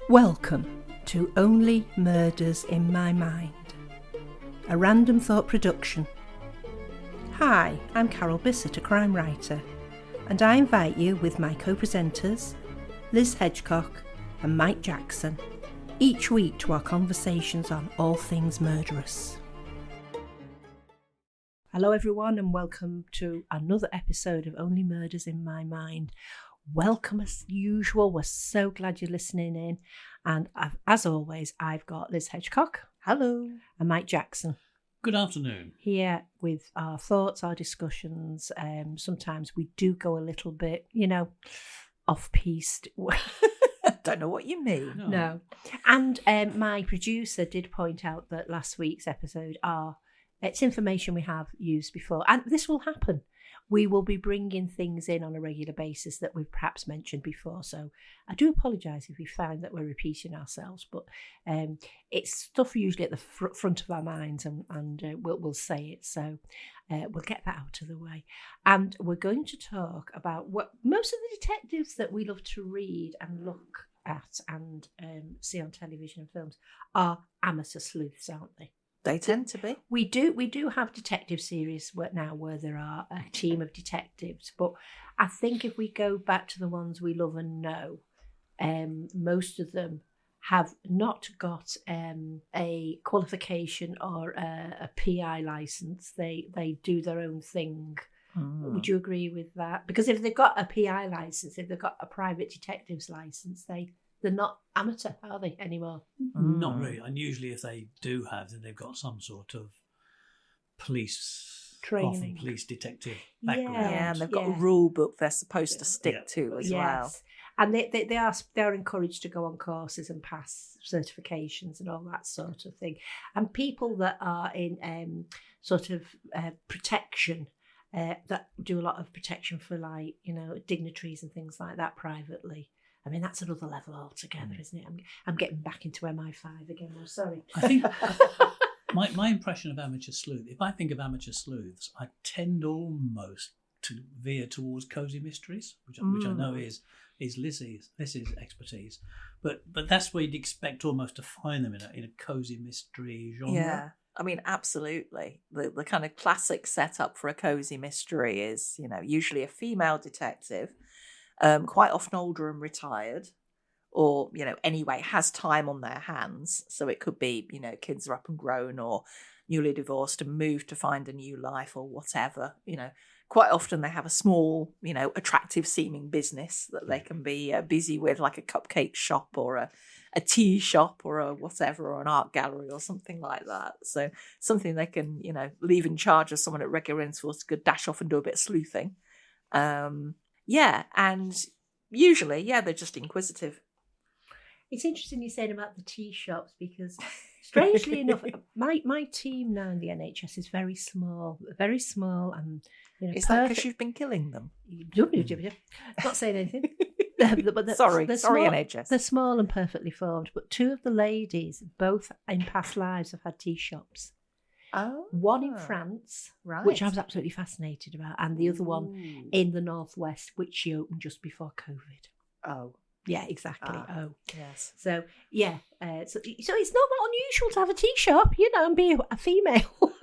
Welcome to Only Murders in My Mind, a Random Thought production. Hi, I'm Carol Bissett, a crime writer, and I invite you with my co-presenters, Liz Hedgecock and Mike Jackson, each week to our conversations on all things murderous. Hello everyone and welcome to another episode of Only Murders in My Mind. Welcome as usual. We're so glad you're listening in. And as always, I've got Liz Hedgecock. Hello. And Mike Jackson. Good afternoon. Here with our thoughts, our discussions. Sometimes we do go a little bit, off-piste. Don't know what you mean. No. And my producer did point out that last week's episode it's information we have used before. And this will happen. We will be bringing things in on a regular basis that we've perhaps mentioned before. So I do apologise if we find that we're repeating ourselves, but it's stuff usually at the front of our minds and we'll say it. So we'll get that out of the way. And we're going to talk about what most of the detectives that we love to read and look at and see on television and films are amateur sleuths, aren't they? They tend to be. We do have detective series now where there are a team of detectives, but I think if we go back to the ones we love and know, most of them have not got a qualification or a PI license. They do their own thing. Would you agree with that? Because if they've got a PI license, if they've got a private detective's license, they're not amateur, are they, anymore? Not really. And usually if they do have, then they've got some sort of police training, often police detective background. Yeah, and they've got a rule book they're supposed to stick to as well. And they're encouraged to go on courses and pass certifications and all that sort of thing. And people that are in protection, that do a lot of protection for dignitaries and things like that privately. I mean, that's another level altogether, isn't it? I'm getting back into MI5 again. I'm sorry. I think my impression of amateur sleuth, if I think of amateur sleuths, I tend almost to veer towards cosy mysteries, which I know is Liz's expertise. But that's where you'd expect almost to find them in a cosy mystery genre. Yeah. I mean, absolutely. The kind of classic setup for a cosy mystery is, usually a female detective, quite often older and retired, or, anyway, has time on their hands. So it could be, kids are up and grown or newly divorced and moved to find a new life or whatever. Quite often they have a small, attractive seeming business that they can be busy with, like a cupcake shop or a tea shop or a whatever, or an art gallery or something like that. So something they can, leave in charge of someone at regular intervals to dash off and do a bit of sleuthing. Yeah, and usually, they're just inquisitive. It's interesting you're saying about the tea shops because, strangely enough, my team now in the NHS is very small, and is that because you've been killing them? Not saying anything. Sorry, NHS. They're small and perfectly formed, but two of the ladies, both in past lives, have had tea shops. Oh, one in France, right, which I was absolutely fascinated about, and the other one in the northwest, which she opened just before COVID. Oh, yeah, exactly. Yes. So yeah, so it's not that unusual to have a tea shop, and be a female.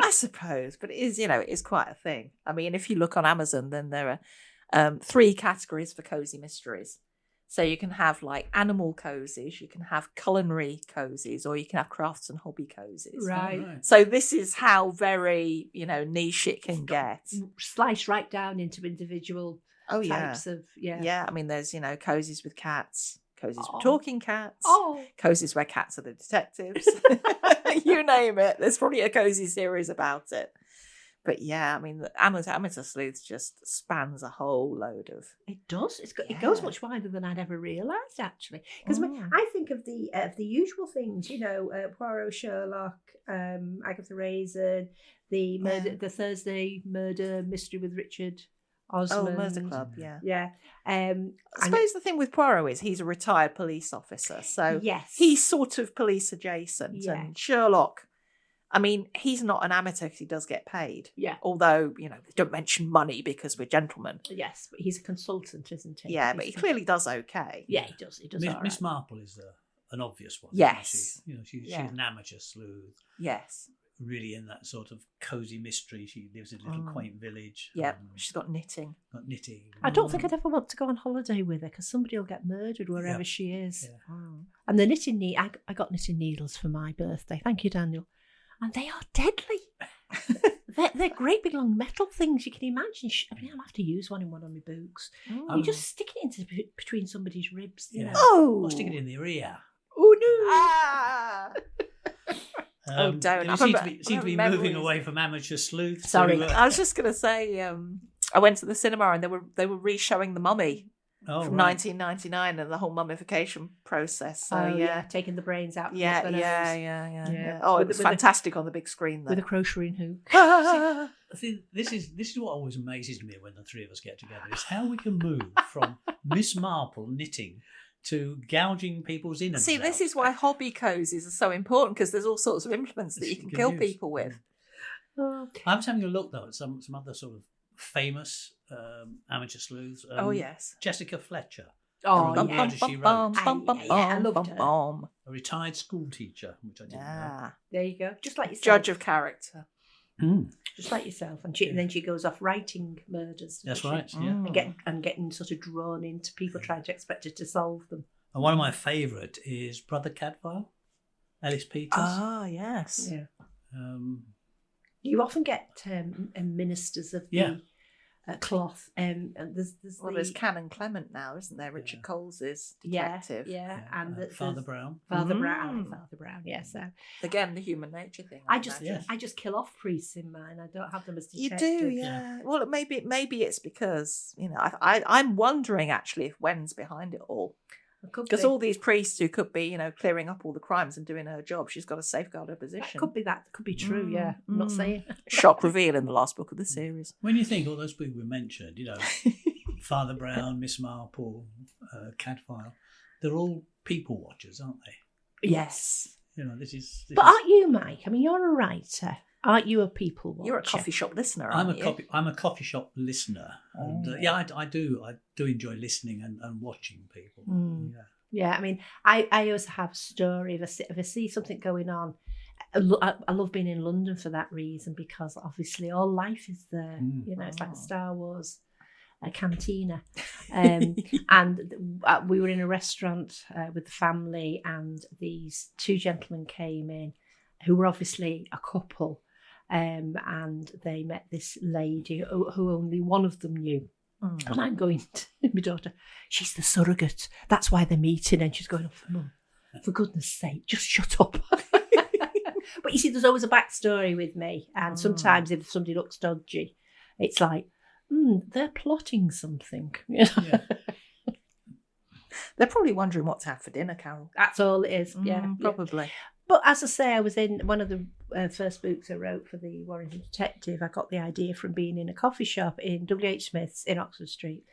I suppose, but it is, it is quite a thing. I mean, if you look on Amazon, then there are 3 categories for cosy mysteries. So you can have like animal cozies, you can have culinary cozies, or you can have crafts and hobby cozies. Right. So this is how very, niche it can get. Slice right down into individual types of, Yeah, I mean, there's, cozies with cats, cozies with talking cats, cozies where cats are the detectives. You name it. There's probably a cozy series about it. But yeah, I mean, the amateur sleuths just spans a whole load of. It does. It goes much wider than I'd ever realised, actually. Because I think of the usual things, Poirot, Sherlock, Agatha Raisin, the Thursday murder mystery with Richard Osmond. Oh, Murder Club, yeah. Yeah. I suppose the thing with Poirot is he's a retired police officer, so yes, he's sort of police adjacent, and Sherlock. I mean, he's not an amateur because he does get paid. Yeah. Although, they don't mention money because we're gentlemen. Yes, but he's a consultant, isn't he? Yeah, but he clearly does okay. Yeah, he does. He does. Miss Marple is an obvious one. Yes. She's an amateur sleuth. Yes. Really in that sort of cosy mystery. She lives in a little quaint village. Yeah, she's got knitting. I don't think I'd ever want to go on holiday with her because somebody will get murdered wherever she is. Yeah. And the knitting I got knitting needles for my birthday. Thank you, Daniel. And they are deadly. they're great big long metal things. You can imagine. I'll have to use one of my boots. You just stick it into between somebody's ribs. You know. Oh, or stick it in their ear. Oh no! Ah. Don't. You seem to be moving away from amateur sleuth. Sorry, I was just going to say, I went to the cinema and they were re-showing The Mummy from 1999 and the whole mummification process. So taking the brains out. Yeah. Oh, it was fantastic on the big screen though. With a crocheting hook. See, this is what always amazes me when the three of us get together is how we can move from Miss Marple knitting to gouging people's innards. See, this is why hobby cozies are so important because there's all sorts of implements that you can kill people with. I was having a look though at some other sort of famous amateur sleuths. Yes, Jessica Fletcher. Oh, from Murder, She Wrote. I loved her. A retired school teacher, which I didn't know. There you go. Just like yourself. Judge of character. Just like yourself, and then she goes off writing murders. That's right. Yeah, and getting sort of drawn into people trying to expect her to solve them. And one of my favourite is Brother Cadfael, Ellis Peters. Ah, yes. Yeah. You often get ministers of the cloth. There's Canon Clement now, isn't there? Richard Coles's detective. And Father Brown. Father Brown. Yeah. So again, the human nature thing. I just kill off priests in mine. I don't have them as detectives. You do, yeah. Well, maybe it's because I'm wondering actually if Wen's behind it all. Because all these priests who could be, clearing up all the crimes and doing her job, she's got to safeguard her position. That could be true, yeah. I'm not saying. Shock reveal in the last book of the series. When you think all those people we mentioned, Father Brown, Miss Marple, Cadfael, they're all people watchers, aren't they? Yes. But aren't you, Mike? I mean, you're a writer. Aren't you a people watcher? You're a coffee shop listener, I'm a coffee shop listener. And, I do enjoy listening and watching people. Yeah, I mean, I always have a story. If I see something going on, I love being in London for that reason because obviously all life is there. It's like the Star Wars cantina. And we were in a restaurant with the family and these two gentlemen came in who were obviously a couple. And they met this lady who only one of them knew. And I'm going to my daughter, she's the surrogate. That's why they're meeting. And she's going, Mum, for goodness sake, just shut up. But you see, there's always a backstory with me. And sometimes if somebody looks dodgy, it's like, they're plotting something. They're probably wondering what to have for dinner, Carol. That's all it is. Probably. Yeah. But as I say, I was in one of the first books I wrote for the Warrington Detective. I got the idea from being in a coffee shop in W.H. Smith's in Oxford Street.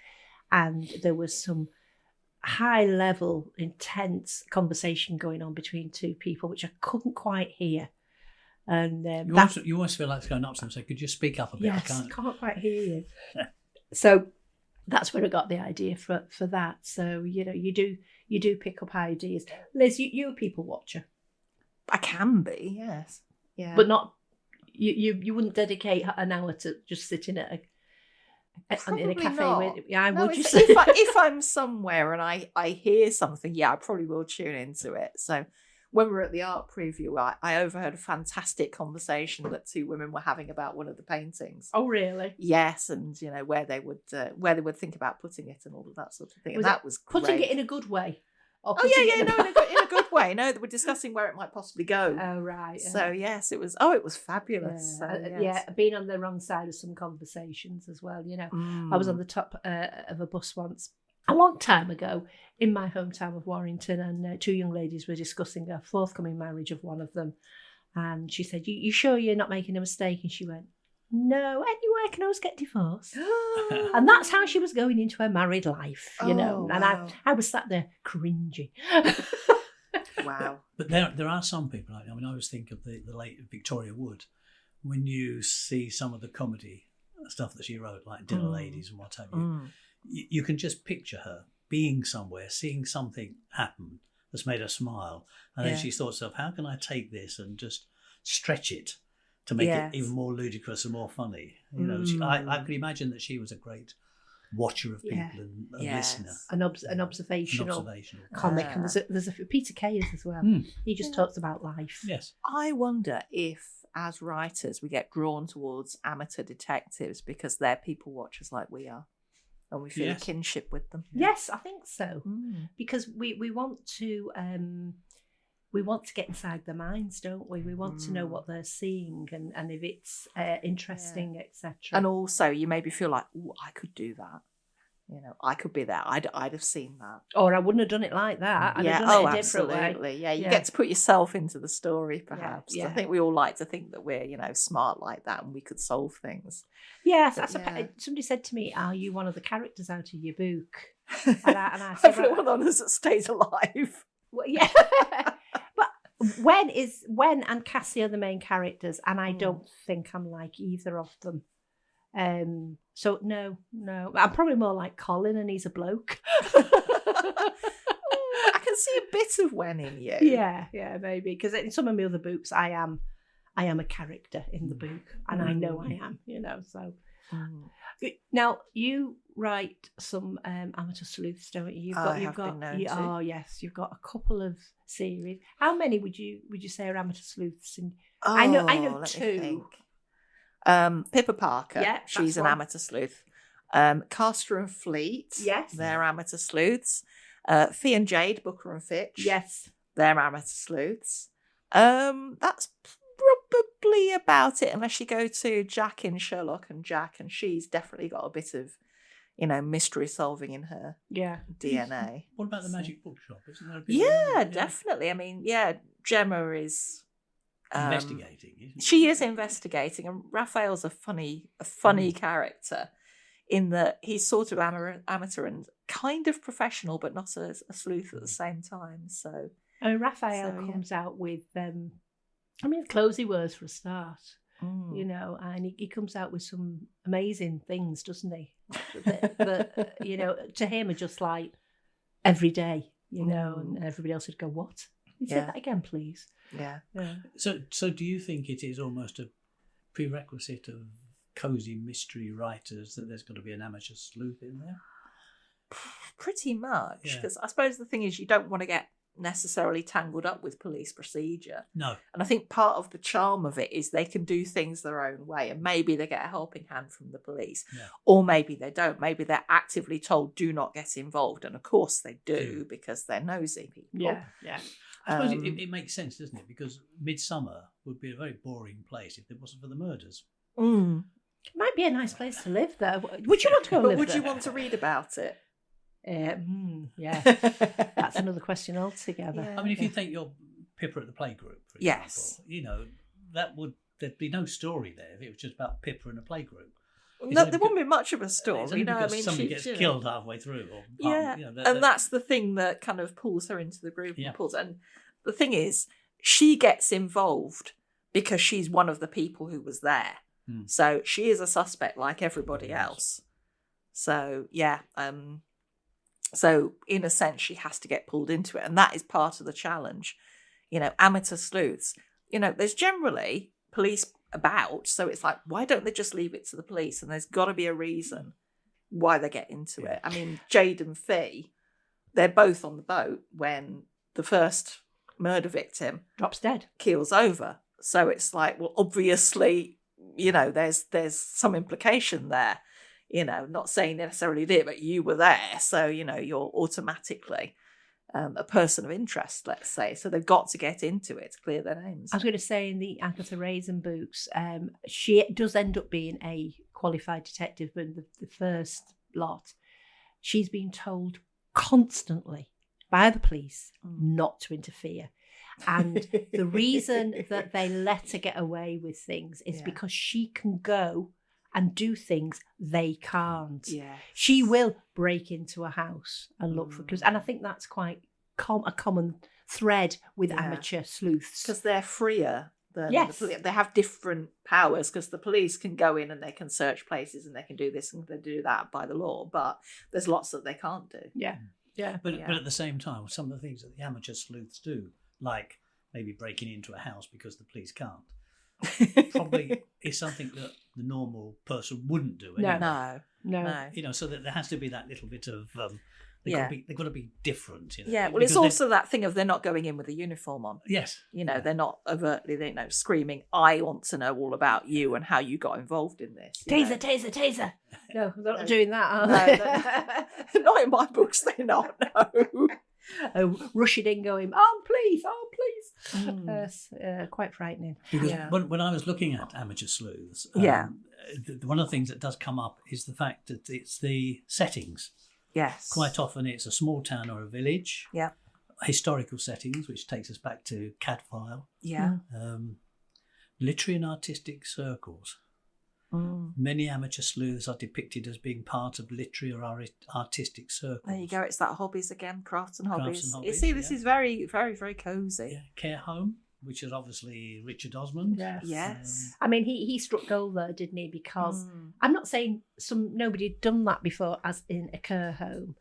And there was some high-level, intense conversation going on between two people, which I couldn't quite hear. And you always feel like going up to them and say, could you speak up a bit? Yes, I can't quite hear you. So that's where I got the idea for that. So, you do pick up ideas. Liz, you're a people watcher. I can be, yes. Yeah. But not you wouldn't dedicate an hour to just sitting in a cafe not. Would you say? If I'm somewhere and I hear something, I probably will tune into it. So when we were at the art preview, I overheard a fantastic conversation that two women were having about one of the paintings. Oh, really? Yes, and where they would think about putting it and all of that sort of thing. And that was great. Putting it in a good way. In a good way. No, that we're discussing where it might possibly go. Oh, right. Yeah. So yes, it was fabulous. Yeah. Being on the wrong side of some conversations as well. I was on the top of a bus once a long time ago in my hometown of Warrington, and two young ladies were discussing a forthcoming marriage of one of them, and she said, "You sure you're not making a mistake?" And she went, "No, anywhere can always get divorced." And that's how she was going into her married life, And I was sat there cringing. Wow. But there are some people. I mean, I always think of the late Victoria Wood. When you see some of the comedy stuff that she wrote, like Dinner Ladies and what have you, you can just picture her being somewhere, seeing something happen that's made her smile, and then she thought to herself, how can I take this and just stretch it to make it even more ludicrous and more funny? You know, I could imagine that she was a great watcher of people and a listener. An observational comic. And there's a Peter Kay as well. He just talks about life. Yes. I wonder if, as writers, we get drawn towards amateur detectives because they're people watchers like we are, and we feel a kinship with them. Yes, I think so. Because we want to get inside their minds, don't we? We want to know what they're seeing and if it's interesting, etc. And also, you maybe feel like, oh, I could do that. You know, I could be there. I'd have seen that. Or I wouldn't have done it like that. I'd have done it a different absolutely. way. Yeah, you get to put yourself into the story, perhaps. Yeah. I think we all like to think that we're, smart like that and we could solve things. Yes, somebody said to me, "Are you one of the characters out of your book?" And I said, everyone on us that stays alive. Well, yeah. But when and Cassie are the main characters, and I don't think I'm like either of them. So no, I'm probably more like Colin, and he's a bloke. I can see a bit of Wen in you. Yeah, maybe, because in some of my other books, I am a character in the book, and I know I am. So. Now you write some amateur sleuths, don't you? You've got a couple of series. How many would you say are amateur sleuths? I know two. Pippa Parker, she's an amateur sleuth. Castor and Fleet, yes, they're amateur sleuths. Fee and Jade, Booker and Fitch, yes, they're amateur sleuths. That's probably about it, unless you go to Jack in Sherlock and Jack, and she's definitely got a bit of, mystery solving in her DNA. What about the Magic Bookshop? Isn't there a bit definitely. I mean, Gemma is investigating, isn't she? She is investigating, and Raphael's a funny character in that he's sort of amateur and kind of professional, but not a sleuth at the same time. So, Raphael comes out with, closey words for a start, and he comes out with some amazing things, doesn't he? that to him are just like every day, and everybody else would go, "What? Say that again, please." Yeah. So do you think it is almost a prerequisite of cosy mystery writers that there's got to be an amateur sleuth in there? Pretty much, because I suppose the thing is you don't want to get necessarily tangled up with police procedure. No. And I think part of the charm of it is they can do things their own way, and maybe they get a helping hand from the police, or maybe they don't. Maybe they're actively told, do not get involved. And of course they do, because they're nosy people. Yeah. I suppose it makes sense, doesn't it? Because Midsummer would be a very boring place if it wasn't for the murders. It might be a nice place to live, though. Would you want to go live there? Would you want to read about it? That's another question altogether. I mean, if you think you're Pippa at the playgroup, for example, there'd be no story there if it was just about Pippa and a playgroup. No, there wouldn't be much of a story. Somebody gets killed halfway through. And that's the thing that kind of pulls her into the group. And the thing is, she gets involved because she's one of the people who was there. So she is a suspect like everybody else. So, so in a sense, she has to get pulled into it. And that is part of the challenge. Amateur sleuths, there's generally police about. So it's like, why don't they just leave it to the police? And there's got to be a reason why they get into it. I mean, Jade and Fee, they're both on the boat when the first murder victim drops dead, keels over. So it's like, well, obviously, there's some implication there. Not saying necessarily did, but you were there. So, you're automatically a person of interest, let's say. So they've got to get into it to clear their names. I was going to say in the Agatha Raisin books, she does end up being a qualified detective, but the first lot, she's been told constantly by the police not to interfere. And the reason that they let her get away with things is because she can go and do things they can't. Yeah, she will break into a house and look for clues, and I think that's quite a common thread with Yeah. amateur sleuths. Because they're freer than Yes. the police. They have different powers because the police can go in and they can search places and they can do this and they do that by the law, but there's lots that they can't do. Yeah. But Yeah. but at the same time, some of the things that the amateur sleuths do, like maybe breaking into a house because the police can't, probably is something that the normal person wouldn't do. No. Anyway. No. You know, so that there has to be that little bit of Yeah. they've got to be different. You know, Yeah, well, it's because also that thing of they're not going in with a uniform on. yes, You know, they're not overtly, screaming, I want to know all about you and how you got involved in this. you know. Taser. No, they're not No. doing that, are No, they? not in my books, they're not, no. Rushing in going, oh, please. Mm. Quite frightening. because Yeah. when I was looking at amateur sleuths, Yeah. one of the things that does come up is the fact that it's the settings. Yes. Quite often, it's a small town or a village. Yeah. Historical settings, which takes us back to Cadfael. Yeah. Literary and artistic circles. Mm. Many amateur sleuths are depicted as being part of literary or artistic circles. There you go. It's that hobbies again, crafts and hobbies. You hobbies, see, this yeah. is very, very, very cosy. Yeah. Care Home, which is obviously Richard Osmond. Yes. I mean, he struck gold there, didn't he? Because Mm. I'm not saying nobody had done that before, as in a care home,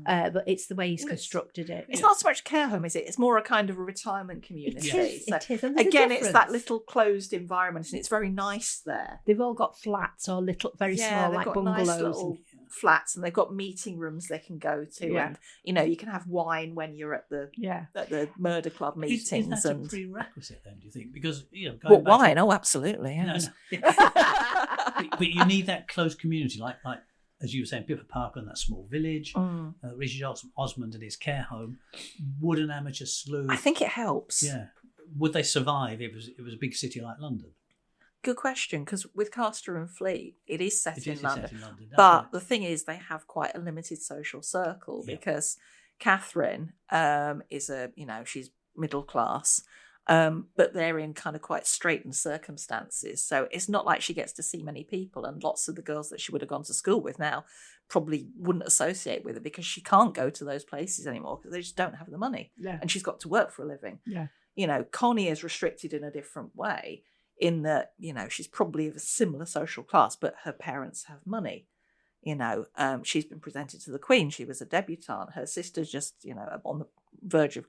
but it's the way he's Well, constructed it. It's not so much a care home, is it? It's more a kind of a retirement community. It is. So, It is. And there's a again, it's that difference. little closed environment, and it's very nice there. They've all got flats or little, very small, they've like got bungalows. nice little flats, and they've got meeting rooms they can go to, Yeah. and you can have wine when you're at the Yeah. murder club Is meetings. that and a prerequisite then, do you think? Because, going what back wine? Oh, absolutely. No, Yes. no. but you need that close community, like as you were saying, Pippa Parker and that small village, Mm. Richard Osmond and his care home. Would an amateur sleuth? I think it helps. Yeah. Would they survive if it was a big city like London? Good question, because with Castor and Fleet, it is set It in is London. set in London. That's But right. the thing is, they have quite a limited social circle Yeah. because Catherine is she's middle class, but they're in kind of quite straitened circumstances. So it's not like she gets to see many people, and lots of the girls that she would have gone to school with now probably wouldn't associate with her because she can't go to those places anymore because they just don't have the money, Yeah. and she's got to work for a living. Yeah. Connie is restricted in a different way in that, she's probably of a similar social class, but her parents have money. She's been presented to the Queen. She was a debutante. Her sister's just, on the verge of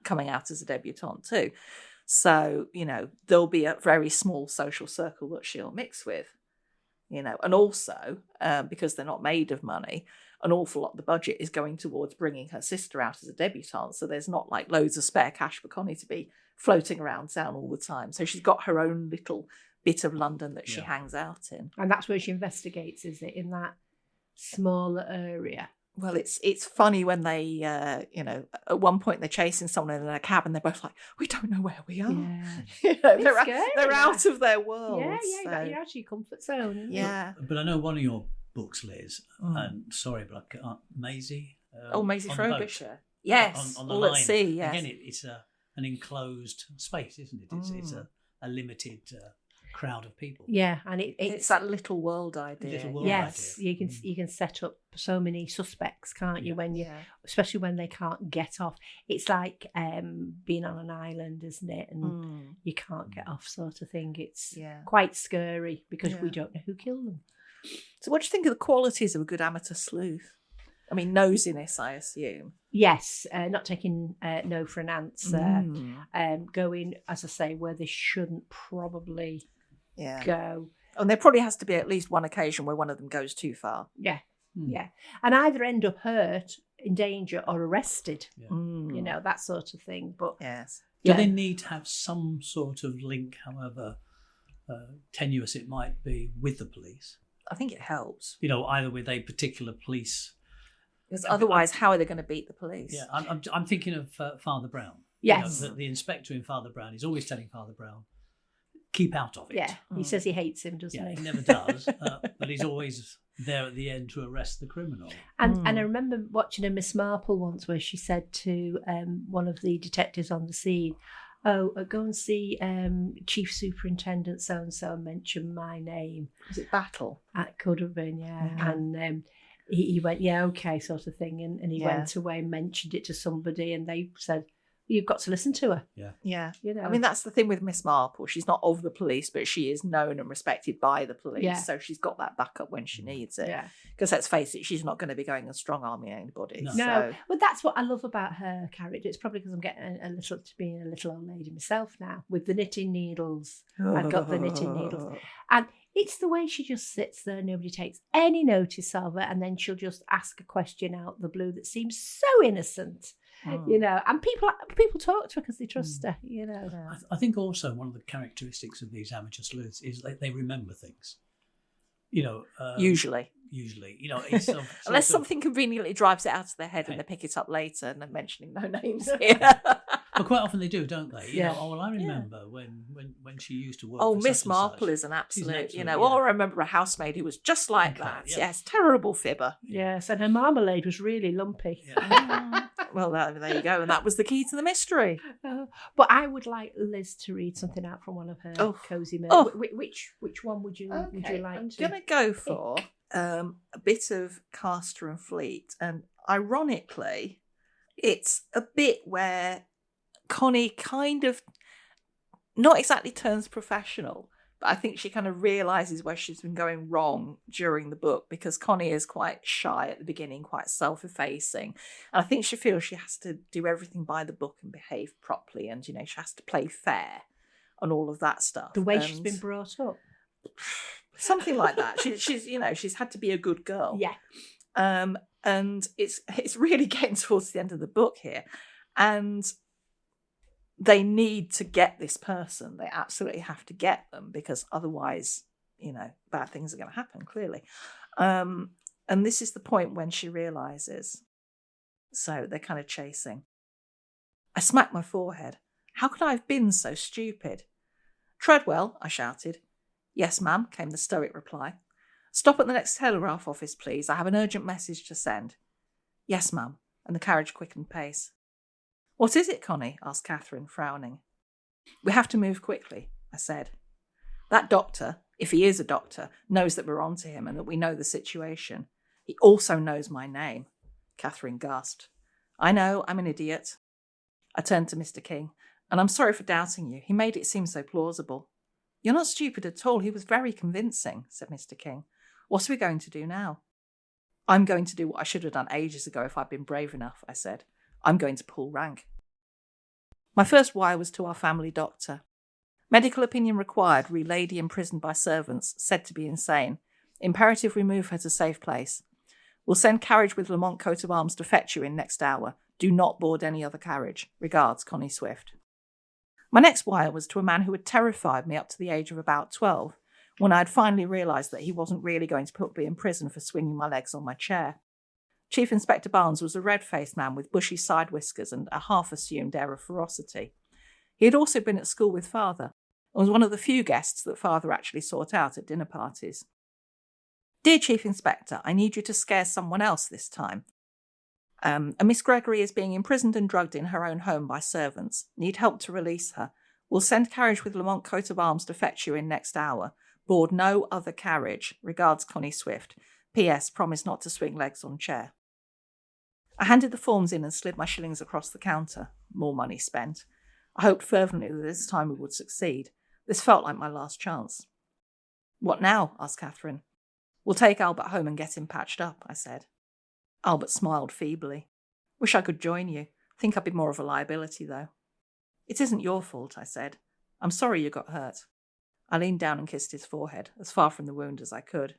coming out as a debutante too. So, there'll be a very small social circle that she'll mix with, and also because they're not made of money, an awful lot of the budget is going towards bringing her sister out as a debutante. So there's not like loads of spare cash for Connie to be floating around town all the time. So she's got her own little bit of London that she Yeah. hangs out in. And that's where she investigates, is it? In that smaller area. Well, it's funny when they, at one point they're chasing someone in a cab and they're both like, we don't know where we are. Yeah. they're scary, they're that. out of their world. Yeah, so- you're out of your comfort zone. Isn't yeah. But I know one of your books, Liz, Mm. and sorry, but I can't. Maisie. Maisie on the boat. Frobisher. Yes, on the all line. at sea. Yes. Again, it's an enclosed space, isn't it? It's a limited crowd of people. Yeah, and it's that little world idea. Little world yes, idea. you can set up so many suspects, can't you? Yeah. When you, Yeah. especially when they can't get off. It's like being on an island, isn't it? And Mm. you can't get off, sort of thing. It's Yeah. quite scary because we Yeah. don't know who killed them. So, what do you think of the qualities of a good amateur sleuth? I mean, nosiness, I assume. Yes, not taking no for an answer. Mm. Going, as I say, where they shouldn't probably Yeah. go. And there probably has to be at least one occasion where one of them goes too far. Yeah, Hmm. yeah, and either end up hurt, in danger, or arrested. Yeah. Mm. That sort of thing. But Yes. Do yeah. they need to have some sort of link, however tenuous it might be, with the police? I think it helps. Either with a particular police. Because otherwise, how are they going to beat the police? Yeah, I'm thinking of Father Brown. Yes. The inspector in Father Brown is always telling Father Brown, keep out of it. Yeah, he says he hates him, doesn't Yeah, he? he never does, but he's always there at the end to arrest the criminal. And I remember watching a Miss Marple once where she said to one of the detectives on the scene, "Oh, go and see Chief Superintendent so and so and mention my name." Was it Battle? That could have been, yeah. And he went, yeah, okay, sort of thing. And he Yeah. went away and mentioned it to somebody, and they said, you've got to listen to her. Yeah. You know, I mean, that's the thing with Miss Marple. She's not of the police, but she is known and respected by the police. Yeah. So she's got that backup when she needs it. yeah. Because let's face it, she's not going to be going and strong-arming anybody. No. No, So, but that's what I love about her character. It's probably because I'm getting being a little old lady myself now with the knitting needles. I've got the knitting needles. And it's the way she just sits there, nobody takes any notice of her, and then she'll just ask a question out the blue that seems so innocent, you know, and people talk to her because they trust her, you know. I think also one of the characteristics of these amateur sleuths is that they remember things. You know, Usually, you know, it's unless something conveniently drives it out of their head and they pick it up later, and I'm mentioning no names here. But quite often they do, don't they? You Yeah. know, oh, well, I remember when she used to work. Oh, for Miss such and Marple such. is an absolute, excellent, you know. yeah. Or I remember a housemaid who was just like Okay, that. yeah. Yes, terrible fibber. Yes, and her marmalade was really lumpy. Yeah. Well, there you go, and that was the key to the mystery. But I would like Liz to read something out from one of her Oh. cozy murders. Oh. Which one would you like I'm to? going to go for a bit of Castor and Fleet, and ironically, it's a bit where Connie kind of not exactly turns professional, but I think she kind of realises where she's been going wrong during the book, because Connie is quite shy at the beginning, quite self-effacing, and I think she feels she has to do everything by the book and behave properly, and you know, she has to play fair and all of that stuff. The way she's And been brought up. something like that. She's you know, she's had to be a good girl. Yeah. And it's really getting towards the end of the book here, and they need to get this person. They absolutely have to get them, because otherwise, you know, bad things are going to happen, clearly. And this is the point when she realises. So they're kind of chasing. I smacked my forehead. How could I have been so stupid? Treadwell, I shouted. Yes, ma'am, came the stoic reply. Stop at the next telegraph office, please. I have an urgent message to send. Yes, ma'am, and the carriage quickened pace. What is it, Connie? Asked Catherine, frowning. We have to move quickly, I said. That doctor, if he is a doctor, knows that we're on to him and that we know the situation. He also knows my name, Catherine gasped. I know, I'm an idiot. I turned to Mr. King, and I'm sorry for doubting you. He made it seem so plausible. You're not stupid at all. He was very convincing, said Mr. King. What are we going to do now? I'm going to do what I should have done ages ago if I'd been brave enough, I said. I'm going to pull rank. My first wire was to our family doctor. Medical opinion required, re lady imprisoned by servants, said to be insane. Imperative remove her to safe place. We'll send carriage with Lamont coat of arms to fetch you in next hour. Do not board any other carriage. Regards, Connie Swift. My next wire was to a man who had terrified me up to the age of about 12, when I had finally realised that he wasn't really going to put me in prison for swinging my legs on my chair. Chief Inspector Barnes was a red-faced man with bushy side whiskers and a half-assumed air of ferocity. He had also been at school with Father, and was one of the few guests that Father actually sought out at dinner parties. Dear Chief Inspector, I need you to scare someone else this time. A Miss Gregory is being imprisoned and drugged in her own home by servants. Need help to release her. We'll send carriage with Lamont coat of arms to fetch you in next hour. Board no other carriage. Regards, Connie Swift. P.S. Promise not to swing legs on chair. I handed the forms in and slid my shillings across the counter. More money spent. I hoped fervently that this time we would succeed. This felt like my last chance. What now? Asked Catherine. We'll take Albert home and get him patched up, I said. Albert smiled feebly. Wish I could join you. Think I'd be more of a liability, though. It isn't your fault, I said. I'm sorry you got hurt. I leaned down and kissed his forehead, as far from the wound as I could.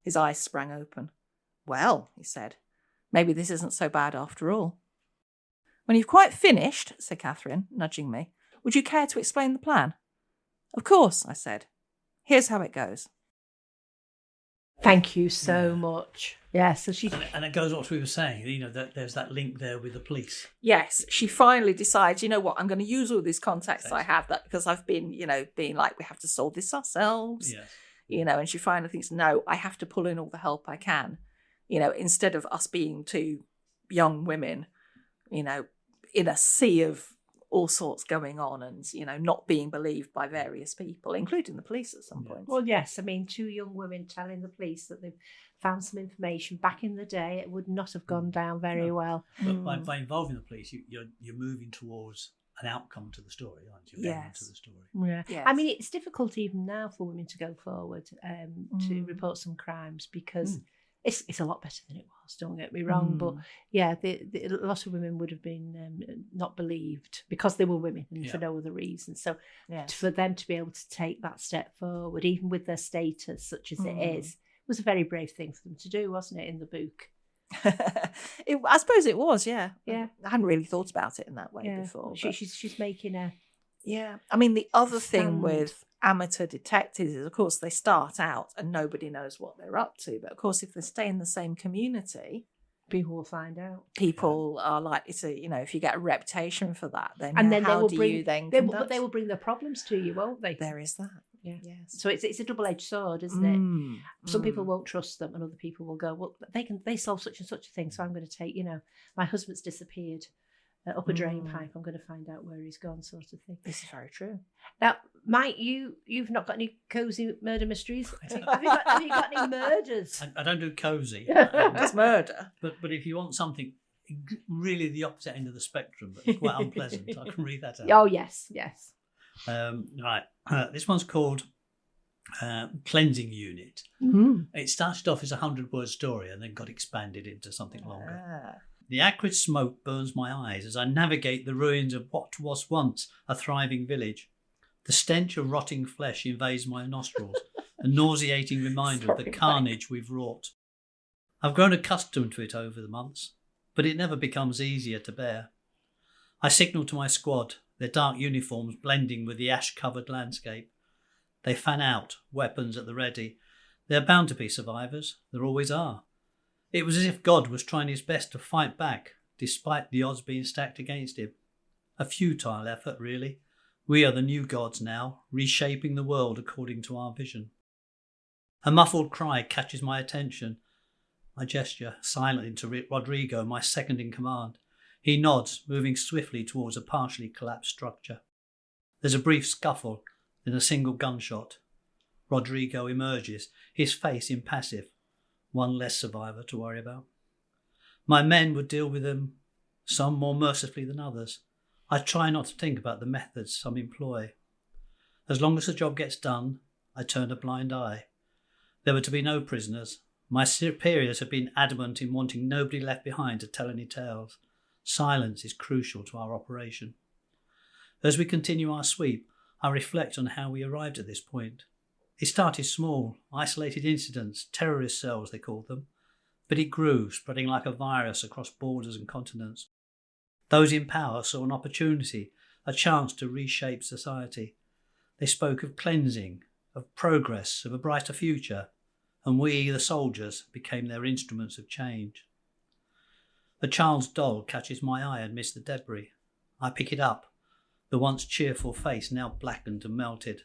His eyes sprang open. Well, he said, maybe this isn't so bad after all. When you've quite finished, said Catherine, nudging me, would you care to explain the plan? Of course, I said. Here's how it goes. Thank you so much. Yeah, so she... And it goes what we were saying, you know, that there's that link there with the police. Yes, she finally decides, you know what, I'm going to use all these contacts I have, that because I've been, you know, being like, we have to solve this ourselves. Yes. You know, and she finally thinks, no, I have to pull in all the help I can. You know, instead of us being two young women, you know, in a sea of all sorts going on and, not being believed by various people, including the police at some point. Well, yes. I mean, 2 young women telling the police that they've found some information back in the day, it would not have gone down very well. But by involving the police, you're moving towards an outcome to the story, aren't you? Yes. To the story. Yeah. Yes. I mean, it's difficult even now for women to go forward to report some crimes because it's a lot better than it was, don't get me wrong. But yeah, a lot of women would have been not believed because they were women and for no other reason. So for them to be able to take that step forward, even with their status such as it is, was a very brave thing for them to do, wasn't it, in the book? I suppose it was, yeah. Yeah. I hadn't really thought about it in that way before. She's making a... Yeah. I mean, the other thing stand. with amateur detectives is, of course, they start out and nobody knows what they're up to. But, of course, if they stay in the same community... People will find out. People are likely to, if you get a reputation for that, then, and then how they will do bring, you then they conduct? But they will bring their problems to you, won't they? There is that. Yeah. Yes. So it's a double-edged sword, isn't it? Some people won't trust them and other people will go, well, they solve such and such a thing, so I'm going to take, my husband's disappeared up a drain pipe, I'm going to find out where he's gone, sort of thing. This is very true. Now, Mike, you've not got any cosy murder mysteries? Have you got any murders? I don't do cosy. Just murder. But if you want something really the opposite end of the spectrum, but quite unpleasant, I can read that out. Oh, yes. Right. This one's called Cleansing Unit. It started off as a 100-word story and then got expanded into something longer. The acrid smoke burns my eyes as I navigate the ruins of what was once a thriving village. The stench of rotting flesh invades my nostrils, a nauseating reminder of the carnage we've wrought. I've grown accustomed to it over the months, but it never becomes easier to bear. I signal to my squad, their dark uniforms blending with the ash-covered landscape. They fan out, weapons at the ready. There are bound to be survivors. There always are. It was as if God was trying his best to fight back, despite the odds being stacked against him. A futile effort, really. We are the new gods now, reshaping the world according to our vision. A muffled cry catches my attention. I gesture silently to Rodrigo, my second in command. He nods, moving swiftly towards a partially collapsed structure. There's a brief scuffle, then a single gunshot. Rodrigo emerges, his face impassive. One less survivor to worry about. My men would deal with them, some more mercifully than others. I try not to think about the methods some employ. As long as the job gets done, I turn a blind eye. There were to be no prisoners. My superiors have been adamant in wanting nobody left behind to tell any tales. Silence is crucial to our operation. As we continue our sweep, I reflect on how we arrived at this point. It started small, isolated incidents, terrorist cells they called them, but it grew, spreading like a virus across borders and continents. Those in power saw an opportunity, a chance to reshape society. They spoke of cleansing, of progress, of a brighter future, and we, the soldiers, became their instruments of change. A child's doll catches my eye amidst the debris. I pick it up, the once cheerful face now blackened and melted.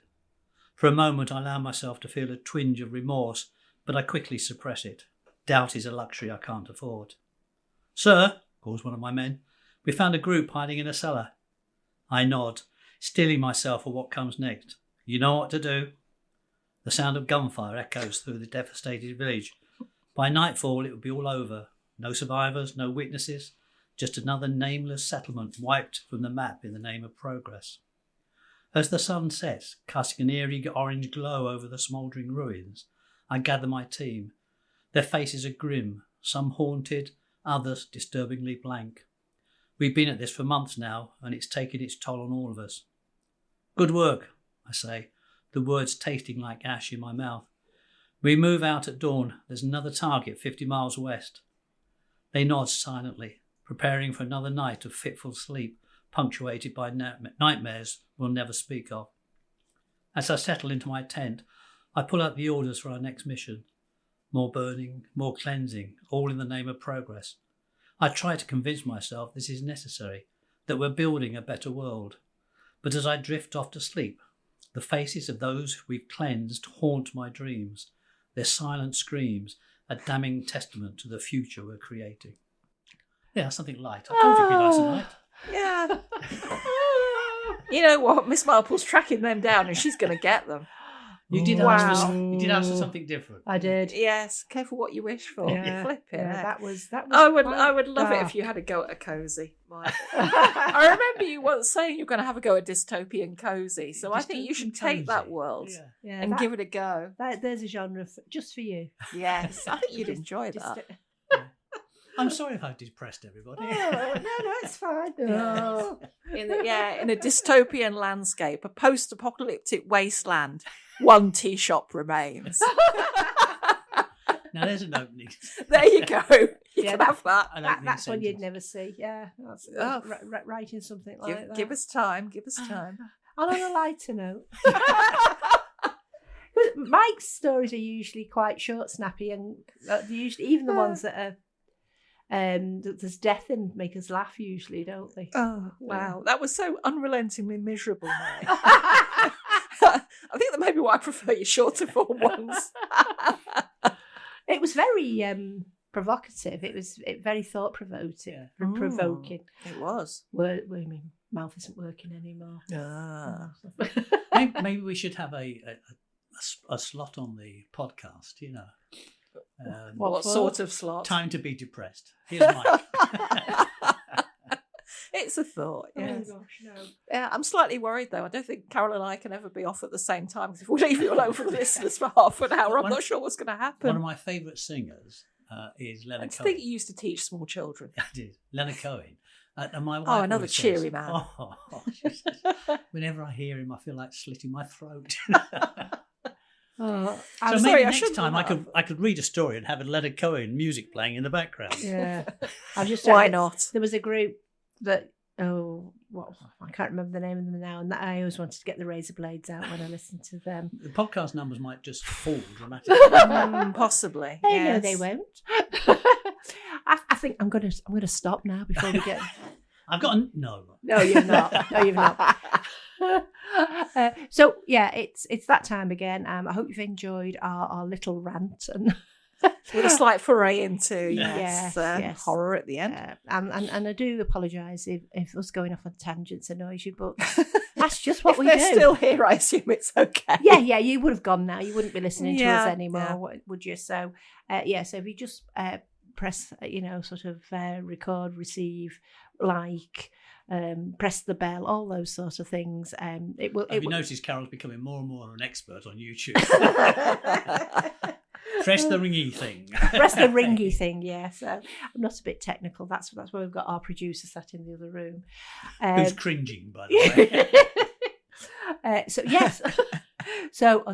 For a moment I allow myself to feel a twinge of remorse, but I quickly suppress it. Doubt is a luxury I can't afford. "Sir," calls one of my men, "we found a group hiding in a cellar." I nod, steeling myself for what comes next. "You know what to do." The sound of gunfire echoes through the devastated village. By nightfall it will be all over. No survivors, no witnesses, just another nameless settlement wiped from the map in the name of progress. As the sun sets, casting an eerie orange glow over the smouldering ruins, I gather my team. Their faces are grim, some haunted, others disturbingly blank. We've been at this for months now, and it's taken its toll on all of us. "Good work," I say, the words tasting like ash in my mouth. "We move out at dawn. There's another target 50 miles west." They nod silently, preparing for another night of fitful sleep, punctuated by nightmares we'll never speak of. As I settle into my tent, I pull out the orders for our next mission. More burning, more cleansing, all in the name of progress. I try to convince myself this is necessary, that we're building a better world. But as I drift off to sleep, the faces of those we've cleansed haunt my dreams, their silent screams, a damning testament to the future we're creating. Yeah, something light. I told you it'd be nice and light. Yeah. You know what? Miss Marple's tracking them down and she's going to get them. You did Wow. you did ask for something different. I did. Yes, careful what you wish for. Yeah, Flipping yeah, heck. that was. I would quite love it dark. if you had a go at a cosy. I remember you once saying you're going to have a go at dystopian cozy, so I think you should take that Cozy. world Yeah. Yeah, and give it a go. There's a genre just for you. Yes, I think you'd enjoy Just- that. I'm sorry if I've depressed everybody. no, it's fine. Oh. In a dystopian landscape, a post-apocalyptic wasteland, one tea shop remains. Now there's an opening. There you go. You Yeah, can have that. An opening That's one you'd sentence. never see. Yeah, that's Oh. writing something like Give, that. give us time. Give us time. And on a lighter note, Mike's stories are usually quite short, snappy, and usually even the ones that are there's death in make us laugh. Usually, don't they? Oh, wow. That was so unrelentingly miserable, Mary. I think that may be why I prefer your shorter form ones. It was very provocative. It was very thought provoking. Provoking. It was. My mouth isn't working anymore. Maybe we should have a slot on the podcast, you know. What sort of slot? Time to be depressed. Here's Mike. It's a thought, yes. Oh gosh, no. Yeah, I'm slightly worried though. I don't think Carol and I can ever be off at the same time because if we leave you alone for the listeners for half an hour, I'm not sure what's going to happen. One of my favourite singers is Leonard I Cohen. think you used to teach small children. I did. Leonard Cohen. And my wife another always cheery says, man. she says, whenever I hear him, I feel like slitting my throat. Oh, So I'm maybe sorry, I next shouldn't time have. I could read a story and have a Leonard Cohen music playing in the background. yeah. I've just Why not? There was a group that I can't remember the name of them now, and that I always wanted to get the razor blades out when I listened to them. The podcast numbers might just fall dramatically. Possibly. No, yes. they won't. I think I'm gonna stop now before we get. I've got no. No, you're not. No, you've not. So yeah, it's that time again. I hope you've enjoyed our little rant and With a slight foray into Yes, yes. horror at the end. and I do apologise if us going off on tangents annoys you, but that's just what If we they're do. still here, I assume it's okay. Yeah, you would have gone now. You wouldn't be listening to us Yeah, anymore, yeah. would you? So, so if you just press, sort of record, receive, like, press the bell, all those sort of things. It will. Have you noticed Carol's becoming more and more an expert on YouTube? Press the ringy thing. Press the ringy thing, yeah. So I'm not a bit technical. That's why we've got our producer sat in the other room. Who's cringing, by the way. So yes. So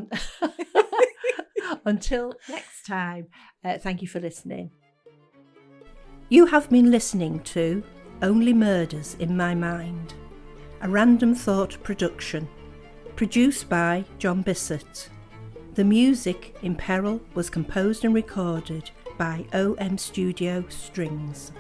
until next time, thank you for listening. You have been listening to Only Murders in My Mind, a Random Thought production, produced by John Bissett. The music in Peril was composed and recorded by OM Studio Strings.